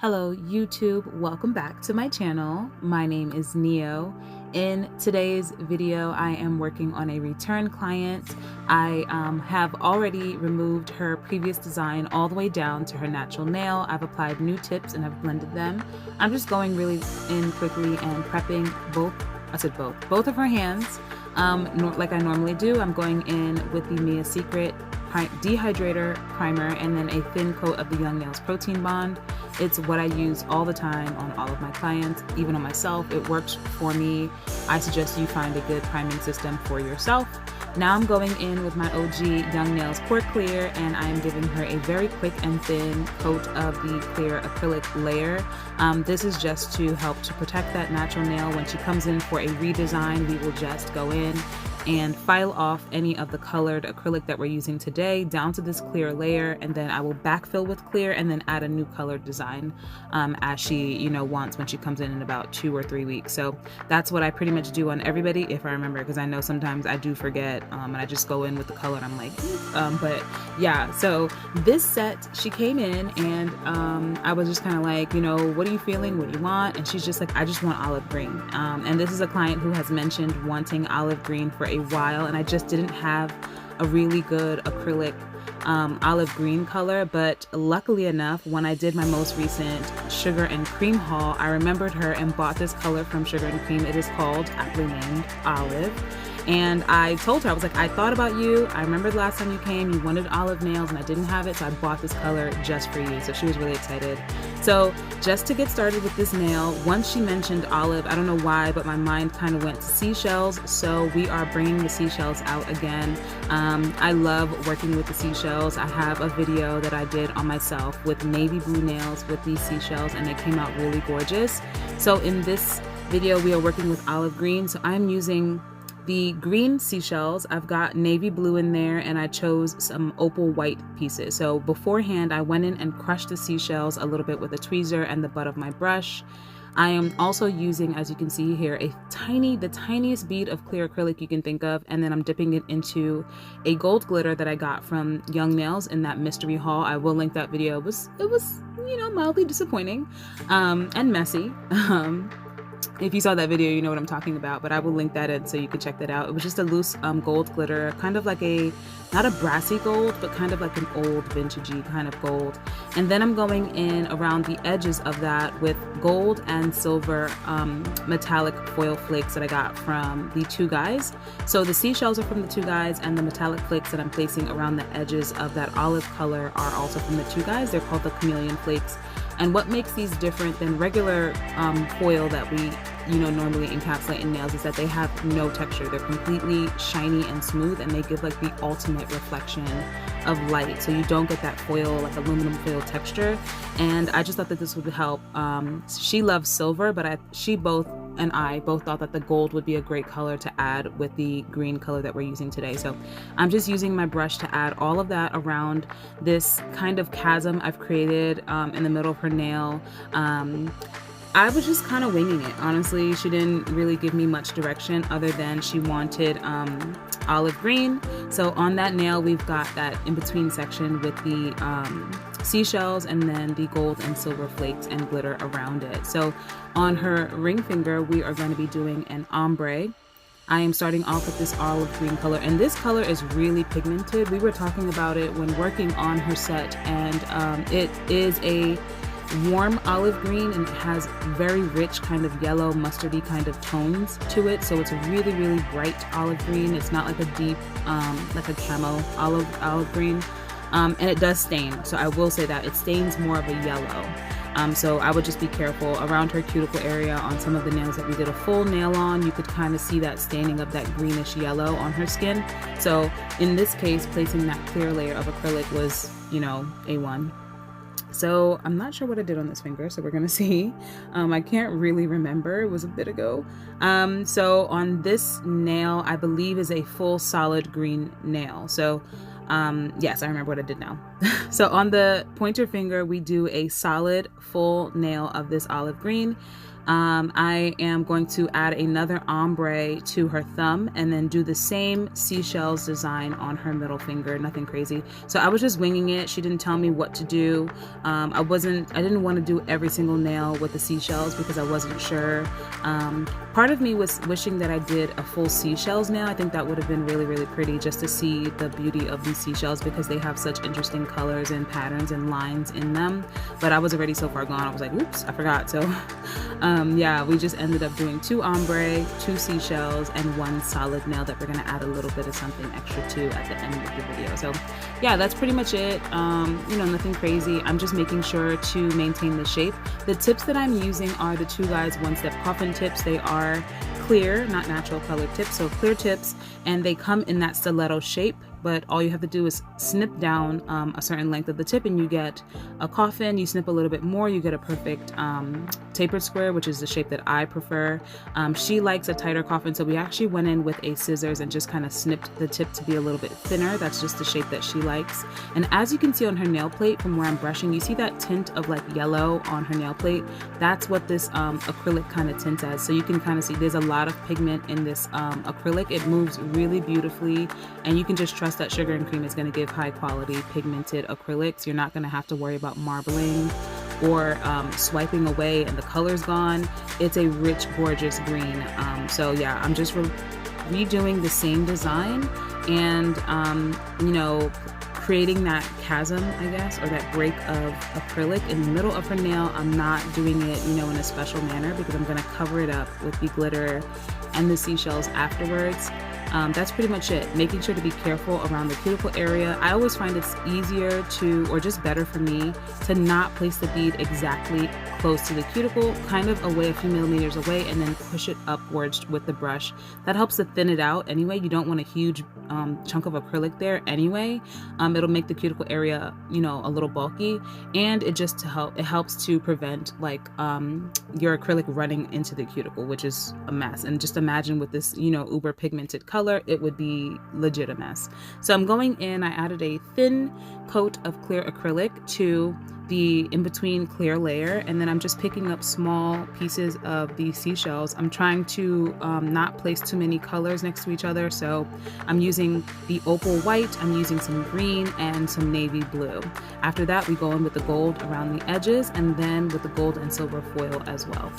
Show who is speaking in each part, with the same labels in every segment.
Speaker 1: Hello YouTube, welcome back to my channel. My name is Neo. In today's video, I am working on a return client. I have already removed her previous design all the way down to her natural nail. I've applied new tips and I've blended them. I'm just going really in quickly and prepping both of her hands. Like I normally do, I'm going in with the Mia Secret dehydrator primer and then a thin coat of the Young Nails Protein Bond. It's what I use all the time on all of my clients, even on myself. It works for me. I suggest you find a good priming system for yourself. Now I'm going in with my OG Young Nails Pore Clear, and I am giving her a very quick and thin coat of the clear acrylic layer. This is just to help to protect that natural nail. When she comes in for a redesign, we will just go in and file off any of the colored acrylic that we're using today down to this clear layer, and then I will backfill with clear and then add a new colored design as she wants when she comes in about 2 or 3 weeks. So that's what I pretty much do on everybody, if I remember, because I know sometimes I do forget and I just go in with the color and I'm like but yeah. So this set, she came in and I was just kind of like, what are you feeling, what do you want? And she's just like, I just want olive green. And this is a client who has mentioned wanting olive green for a while, and I just didn't have a really good acrylic olive green color. But luckily enough, when I did my most recent Sugar and Cream haul, I remembered her and bought this color from Sugar and Cream. It is called, aptly named, Olive. And I told her, I was like, I thought about you. I remember the last time you came, you wanted olive nails and I didn't have it, so I bought this color just for you. So she was really excited. So just to get started with this nail, once she mentioned olive, I don't know why, but my mind kind of went to seashells. So we are bringing the seashells out again. I love working with the seashells. I have a video that I did on myself with navy blue nails with these seashells, and they came out really gorgeous. So in this video, we are working with olive green. So I'm using the green seashells. I've got navy blue in there, and I chose some opal white pieces. So beforehand, I went in and crushed the seashells a little bit with a tweezer and the butt of my brush. I am also using, as you can see here, the tiniest bead of clear acrylic you can think of, and then I'm dipping it into a gold glitter that I got from Young Nails in that mystery haul. I will link that video. It was mildly disappointing and messy. If you saw that video, you know what I'm talking about, but I will link that in so you can check that out. It was just a loose gold glitter, kind of like not a brassy gold, but kind of like an old vintagey kind of gold. And then I'm going in around the edges of that with gold and silver metallic foil flakes that I got from the Two Guys. So the seashells are from the Two Guys, and the metallic flakes that I'm placing around the edges of that olive color are also from the Two Guys. They're called the chameleon flakes. And what makes these different than regular foil that we normally encapsulate in nails is that they have no texture. They're completely shiny and smooth, and they give like the ultimate reflection of light. So you don't get that foil, like aluminum foil texture. And I just thought that this would help. She loves silver, but she and I both thought that the gold would be a great color to add with the green color that we're using today. So I'm just using my brush to add all of that around this kind of chasm I've created in the middle of her nail. I was just kind of winging it, honestly. She didn't really give me much direction other than she wanted olive green. So on that nail, we've got that in-between section with the seashells and then the gold and silver flakes and glitter around it. So on her ring finger, we are going to be doing an ombre. I am starting off with this olive green color, and this color is really pigmented. We were talking about it when working on her set, and it is a warm olive green, and it has very rich kind of yellow mustardy kind of tones to it. So it's a really bright olive green. It's not like a deep like a camo olive green, and it does stain. So I will say that it stains more of a yellow. So I would just be careful around her cuticle area. On some of the nails that we did a full nail on, you could kind of see that staining of that greenish yellow on her skin. So in this case, placing that clear layer of acrylic was A1. So I'm not sure what I did on this finger, so we're gonna see. I can't really remember, it was a bit ago. So on this nail, I believe is a full solid green nail. So yes, I remember what I did now. So on the pointer finger, we do a solid full nail of this olive green. I am going to add another ombre to her thumb and then do the same seashells design on her middle finger, nothing crazy. So I was just winging it. She didn't tell me what to do. I didn't want to do every single nail with the seashells because I wasn't sure. Part of me was wishing that I did a full seashells nail. I think that would have been really, really pretty just to see the beauty of these seashells because they have such interesting colors and patterns and lines in them. But I was already so far gone. I was like, oops, I forgot. So yeah, we just ended up doing 2 ombre, 2 seashells, and 1 solid nail that we're gonna add a little bit of something extra to at the end of the video. So yeah, that's pretty much it. You know, nothing crazy. I'm just making sure to maintain the shape. The tips that I'm using are the 2 Guys One Step Coffin tips. They are clear, not natural colored tips, so clear tips, and they come in that stiletto shape. But all you have to do is snip down a certain length of the tip and you get a coffin. You snip a little bit more, you get a perfect tapered square, which is the shape that I prefer. She likes a tighter coffin, so we actually went in with a scissors and just kind of snipped the tip to be a little bit thinner. That's just the shape that she likes. And as you can see on her nail plate from where I'm brushing, you see that tint of like yellow on her nail plate. That's what this acrylic kind of tints as. So you can kind of see there's a lot of pigment in this acrylic. It moves really beautifully, and you can just trust that sugar and cream is going to give high quality pigmented acrylics. You're not going to have to worry about marbling or swiping away and the color's gone. It's a rich, gorgeous green. So yeah, I'm just redoing the same design and you know, creating that chasm, I guess, or that break of acrylic in the middle of her nail. I'm not doing it, you know, in a special manner because I'm going to cover it up with the glitter and the seashells afterwards. That's pretty much it. Making sure to be careful around the cuticle area. I always find it's easier to, or just better for me, to not place the bead exactly close to the cuticle, kind of away a few millimeters away, and then push it upwards with the brush. That helps to thin it out anyway. You don't want a huge chunk of acrylic there anyway. It'll make the cuticle area, you know, a little bulky, and it helps to prevent like your acrylic running into the cuticle, which is a mess. And just imagine with this, you know, uber pigmented color, it would be legit a mess. So I'm going in, I added a thin coat of clear acrylic to the in-between clear layer, and then I'm just picking up small pieces of the seashells. I'm trying to not place too many colors next to each other, so I'm using the opal white, I'm using some green and some navy blue. After that, we go in with the gold around the edges and then with the gold and silver foil as well.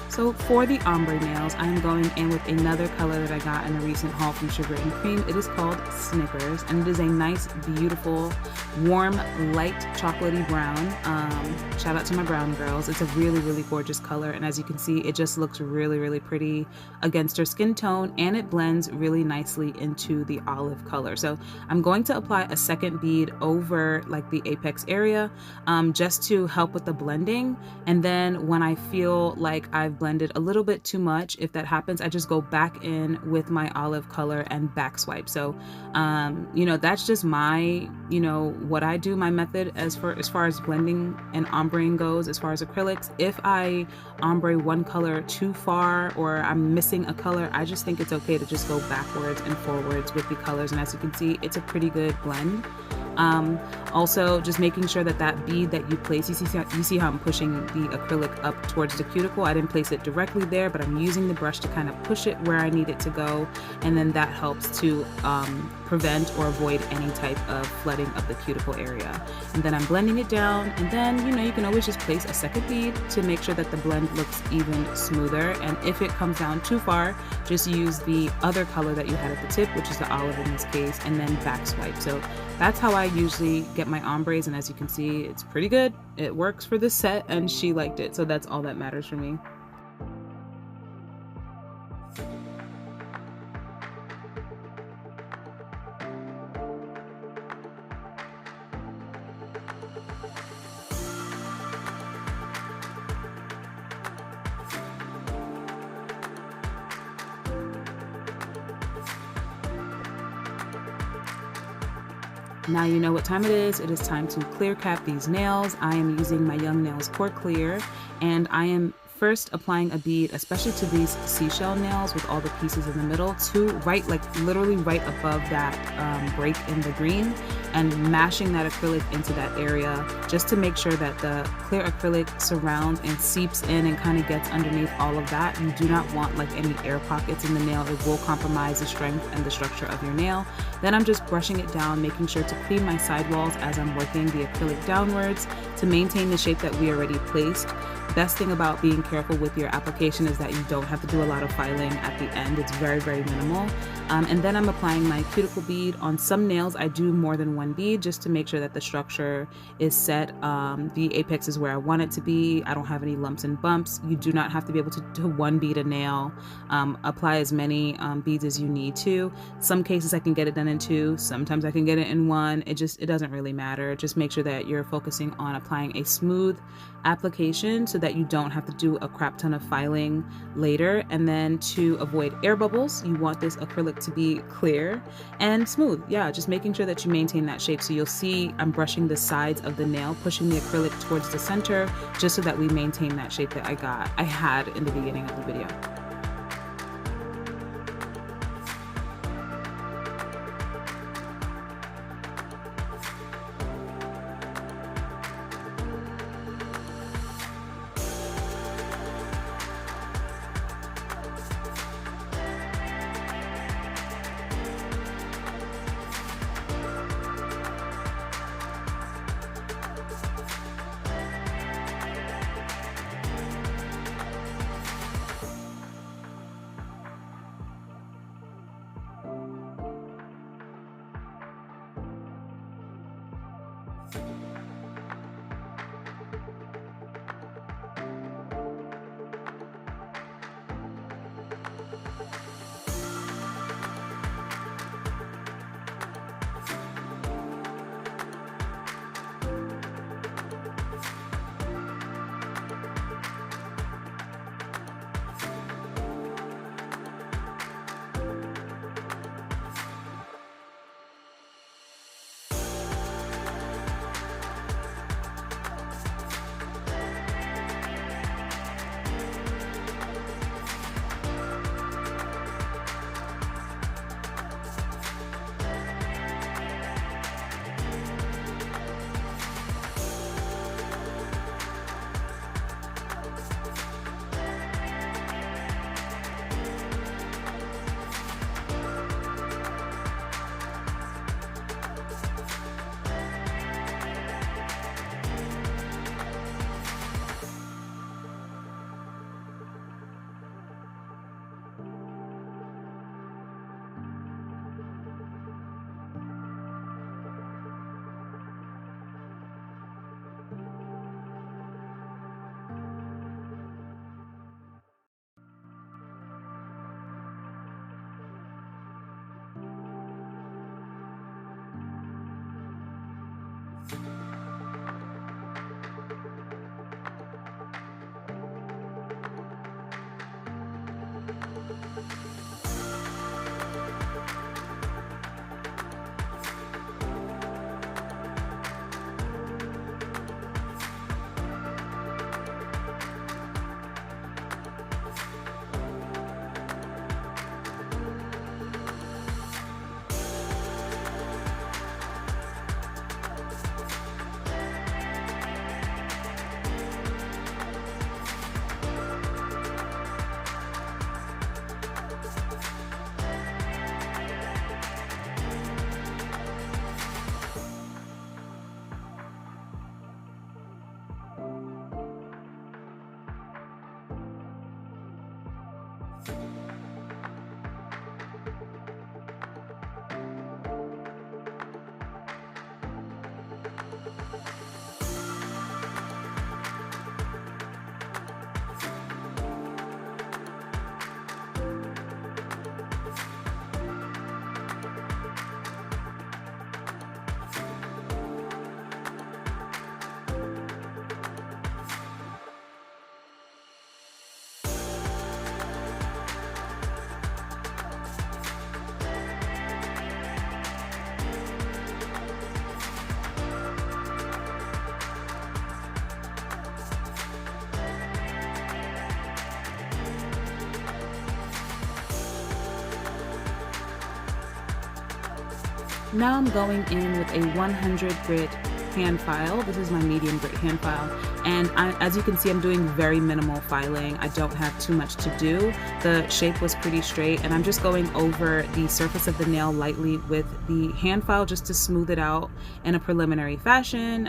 Speaker 1: So for the ombre nails, I'm going in with another color that I got in a recent haul from Sugar and Cream. It is called Snickers, and it is a nice, beautiful, warm, light chocolatey brown. Shout out to my brown girls. It's a really, really gorgeous color, and as you can see, it just looks really, really pretty against her skin tone, and it blends really nicely into the olive color. So I'm going to apply a second bead over like the apex area just to help with the blending, and then when I feel like I've blended blended a little bit too much. If that happens, I just go back in with my olive color and back swipe. So, you know, that's just my, you know, what I do, my method as far as blending and ombreing goes. As far as acrylics, if I ombre one color too far or I'm missing a color, I just think it's okay to just go backwards and forwards with the colors. And as you can see, it's a pretty good blend. Also just making sure that that bead that you place, you see how I'm pushing the acrylic up towards the cuticle. I didn't place it directly there, but I'm using the brush to kind of push it where I need it to go, and then that helps to prevent or avoid any type of flooding of the cuticle area. And then I'm blending it down, and then, you know, you can always just place a second bead to make sure that the blend looks even smoother. And if it comes down too far, just use the other color that you had at the tip, which is the olive in this case, and then back swipe. So that's how I usually get my ombres, and as you can see, it's pretty good. It works for this set, and she liked it, so that's all that matters for me. Now you know what time it is. It is time to clear cap these nails. I am using my Young Nails Core Clear, and I am first applying a bead, especially to these seashell nails with all the pieces in the middle, to literally right above that break in the green, and mashing that acrylic into that area just to make sure that the clear acrylic surrounds and seeps in and kind of gets underneath all of that. You do not want like any air pockets in the nail. It will compromise the strength and the structure of your nail. Then I'm just brushing it down, making sure to clean my sidewalls as I'm working the acrylic downwards to maintain the shape that we already placed. Best thing about being careful with your application is that you don't have to do a lot of filing at the end. It's very, very minimal. And then I'm applying my cuticle bead. On some nails, I do more than one bead just to make sure that the structure is set. The apex is where I want it to be. I don't have any lumps and bumps. You do not have to be able to do one bead a nail. Apply as many beads as you need to. Some cases I can get it done in two. Sometimes I can get it in one. It doesn't really matter. Just make sure that you're focusing on applying a smooth application so that you don't have to do a crap ton of filing later. And then to avoid air bubbles, you want this acrylic to be clear and smooth. Yeah, just making sure that you maintain that shape. So you'll see I'm brushing the sides of the nail, pushing the acrylic towards the center, just so that we maintain that shape that I had in the beginning of the video. Now I'm going in with a 100 grit hand file. This is my medium grit hand file, and as you can see, I'm doing very minimal filing. I don't have too much to do. The shape was pretty straight, and I'm just going over the surface of the nail lightly with the hand file just to smooth it out in a preliminary fashion.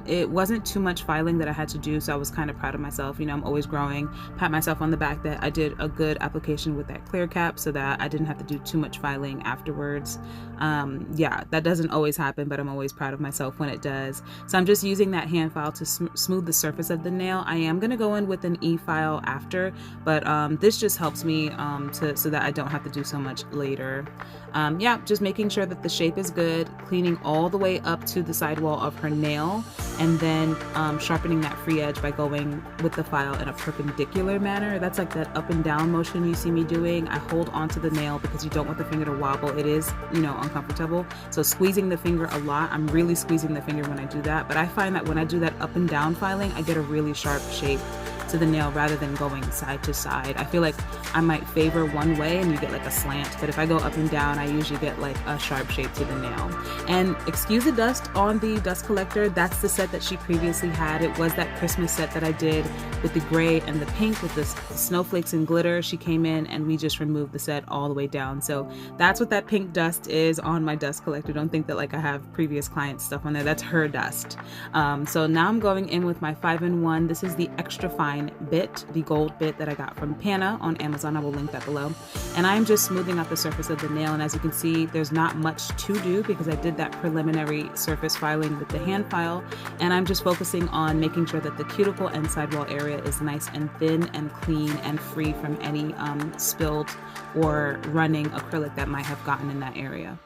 Speaker 1: It wasn't too much filing that I had to do, so I was kind of proud of myself. You know, I'm always growing. Pat myself on the back that I did a good application with that clear cap so that I didn't have to do too much filing afterwards. Yeah, that doesn't always happen, but I'm always proud of myself when it does. So I'm just using that hand file to smooth the surface of the nail. I am going to go in with an E file after, but this just helps me so that I don't have to do so much later. Yeah, just making sure that the shape is good, cleaning all the way up to the sidewall of her nail, and then sharpening that free edge by going with the file in a perpendicular manner. That's like that up and down motion you see me doing. I hold onto the nail because you don't want the finger to wobble. It is, you know, uncomfortable. So squeezing the finger a lot. I'm really squeezing the finger when I do that, but I find that when I do that up and down filing, I get a really sharp shape to the nail rather than going side to side. I feel like I might favor one way and you get like a slant, but if I go up and down, I usually get like a sharp shape to the nail. And excuse the dust on the dust collector. That's the set that she previously had. It was that Christmas set that I did with the gray and the pink with the snowflakes and glitter. She came in and we just removed the set all the way down. So that's what that pink dust is on my dust collector. Don't think that like I have previous client stuff on there. That's her dust. So now I'm going in with my 5-in-1. This is the extra fine bit, the gold bit that I got from Pana on Amazon. I will link that below. And I'm just smoothing out the surface of the nail, and as you can see, there's not much to do because I did that preliminary surface filing with the hand file, and I'm just focusing on making sure that the cuticle and sidewall area is nice and thin and clean and free from any spilled or running acrylic that might have gotten in that area.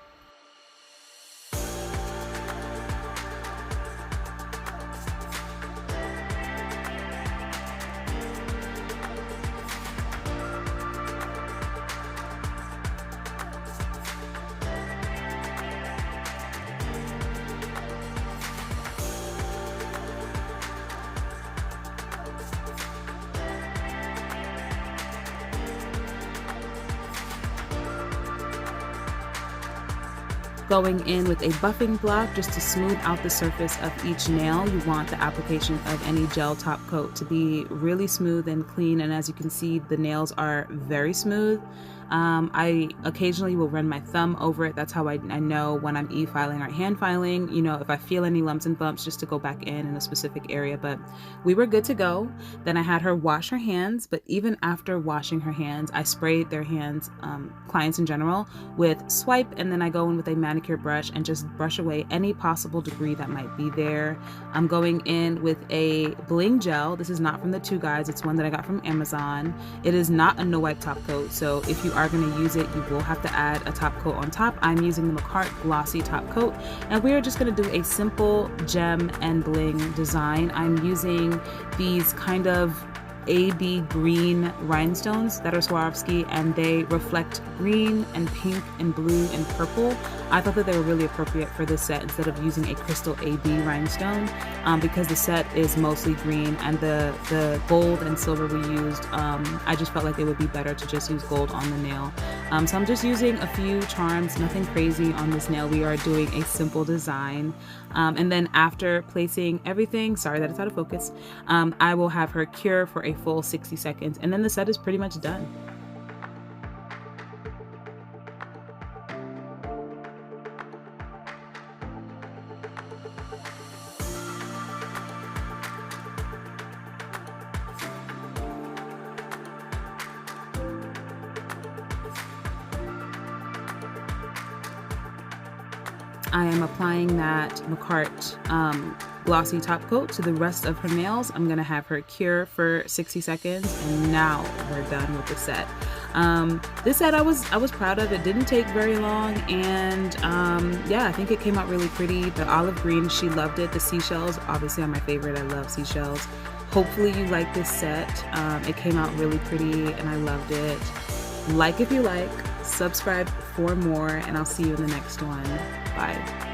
Speaker 1: Going in with a buffing block just to smooth out the surface of each nail. You want the application of any gel top coat to be really smooth and clean, and as you can see, the nails are very smooth. I occasionally will run my thumb over it. That's how I know when I'm e-filing or hand filing, you know, if I feel any lumps and bumps, just to go back in a specific area. But we were good to go. Then I had her wash her hands, but even after washing her hands, I sprayed their hands, clients in general, with Swipe, and then I go in with a manicure brush and just brush away any possible debris that might be there. I'm going in with a bling gel. This is not from the Two Guys. It's one that I got from Amazon. It is not a no wipe top coat, so if you are going to use it, you will have to add a top coat on top. I'm using the McCart Glossy top coat, and we are just going to do a simple gem and bling design. I'm using these kind of AB green rhinestones that are Swarovski, and they reflect green and pink and blue and purple. I thought that they were really appropriate for this set instead of using a crystal AB rhinestone, because the set is mostly green and the gold and silver we used, I just felt like it would be better to just use gold on the nail. So I'm just using a few charms, nothing crazy on this nail. We are doing a simple design. And then after placing everything, sorry that it's out of focus, I will have her cure for a full 60 seconds, and then the set is pretty much done. I am applying that McCart glossy top coat to the rest of her nails. I'm gonna have her cure for 60 seconds, and now we're done with the set. This set I was proud of. It didn't take very long, and yeah, I think it came out really pretty. The olive green, she loved it. The seashells obviously are my favorite. I love seashells. Hopefully you like this set. It came out really pretty and I loved it. Like if you like, subscribe for more, and I'll see you in the next one. Bye.